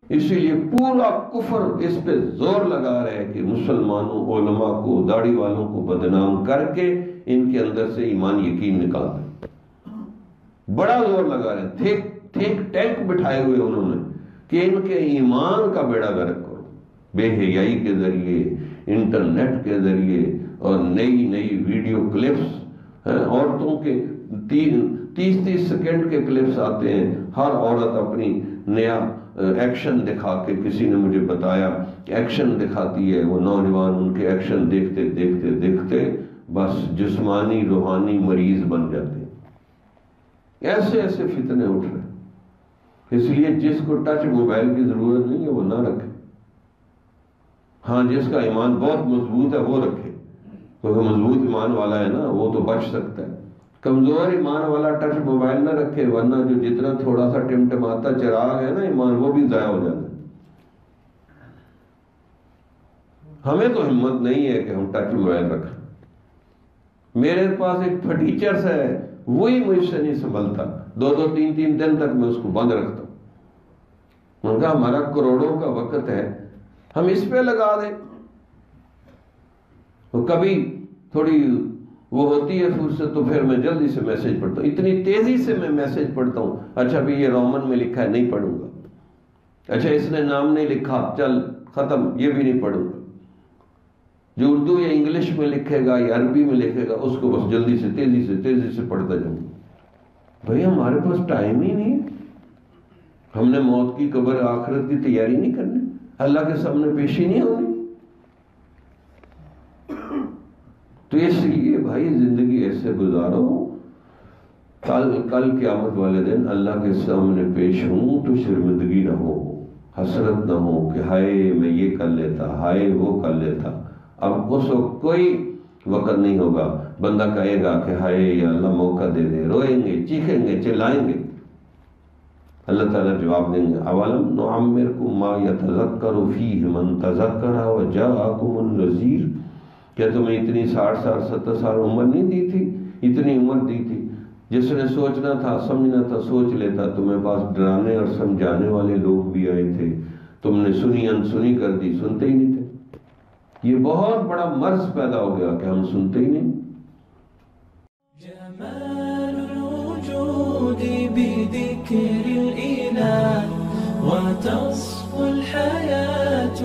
اسی لیے پورا کفر اس پہ زور لگا رہے کہ مسلمانوں علماء کو داڑھی والوں کو بدنام کر کے ان کے اندر سے ایمان یقین نکال دیں، بڑا زور لگا رہے، تھیک ٹینک بٹھائے ہوئے انہوں نے کہ ان کے ایمان کا بیڑا غرق کرو، بے حیائی کے ذریعے، انٹرنیٹ کے ذریعے، اور نئی نئی ویڈیو کلپس، عورتوں کے 30 سیکنڈ کے کلپس آتے ہیں، ہر عورت اپنی نیا ایکشن دکھا کے، کسی نے مجھے بتایا ایکشن دکھاتی ہے، وہ نوجوان ان کے ایکشن دیکھتے دیکھتے دیکھتے بس جسمانی روحانی مریض بن جاتے ہیں۔ ایسے ایسے فتنے اٹھ رہے ہیں، اس لیے جس کو ٹچ موبائل کی ضرورت نہیں ہے وہ نہ رکھے، ہاں جس کا ایمان بہت مضبوط ہے وہ رکھے، کیونکہ مضبوط ایمان والا ہے نا وہ تو بچ سکتا ہے۔ کمزور ایمان والا ٹچ موبائل نہ رکھے، ورنہ جو جتنا تھوڑا سا ٹمٹماتا چراغ ہے نا ایمان، وہ بھی ضائع ہو جاتا ہے۔ ہمیں تو ہمت نہیں ہے کہ ہم ٹچ موبائل رکھیں۔ میرے پاس ایک پھٹیچرس ہے، وہی مجھ سے نہیں سنبھلتا، 2-3 دن تک میں اس کو بند رکھتا ہوں۔ میں نے کہا ہمارا کروڑوں کا وقت ہے، ہم اس پہ لگا دیں۔ کبھی تھوڑی وہ ہوتی ہے فرصت تو پھر میں جلدی سے میسج پڑھتا ہوں، اتنی تیزی سے میں میسج پڑھتا ہوں، اچھا بھی یہ رومن میں لکھا ہے نہیں پڑھوں گا، اچھا اس نے نام نہیں لکھا چل ختم، یہ بھی نہیں پڑھوں گا، جو اردو یا انگلش میں لکھے گا یا عربی میں لکھے گا اس کو بس جلدی سے تیزی سے پڑھتا جاؤں گا۔ بھئی ہمارے پاس ٹائم ہی نہیں ہے، ہم نے موت کی قبر آخرت کی تیاری نہیں کرنی، اللہ کے سامنے پیشی نہیں ہونی۔ تو اس لیے بھائی زندگی ایسے گزارو، کل قیامت والے دن اللہ کے سامنے پیش ہوں تو شرمندگی نہ ہو، حسرت نہ ہو کہ ہائے میں یہ کر لیتا، ہائے وہ کر لیتا۔ اب اس وقت کوئی وقت نہیں ہوگا، بندہ کہے گا کہ ہائے یا اللہ موقع دے دے، روئیں گے، چیخیں گے، چلائیں گے، اللہ تعالیٰ جواب دیں گے اولم نعمرکم ما یتذکر فیہ من تذکر وجاءکم النذیر، کیا تمہیں اتنی 60 سال 70 سال عمر نہیں دی تھی؟ اتنی عمر دی تھی، جس نے سوچنا تھا سمجھنا تھا سوچ لیتا، تمہیں پاس ڈرانے اور سمجھانے والے لوگ بھی آئے تھے، تم نے سنی انسنی کر دی، سنتے ہی نہیں تھے۔ یہ بہت بڑا مرض پیدا ہو گیا کہ ہم سنتے ہی نہیں۔ جمال الوجود بذكر الإله وتصفو الحياة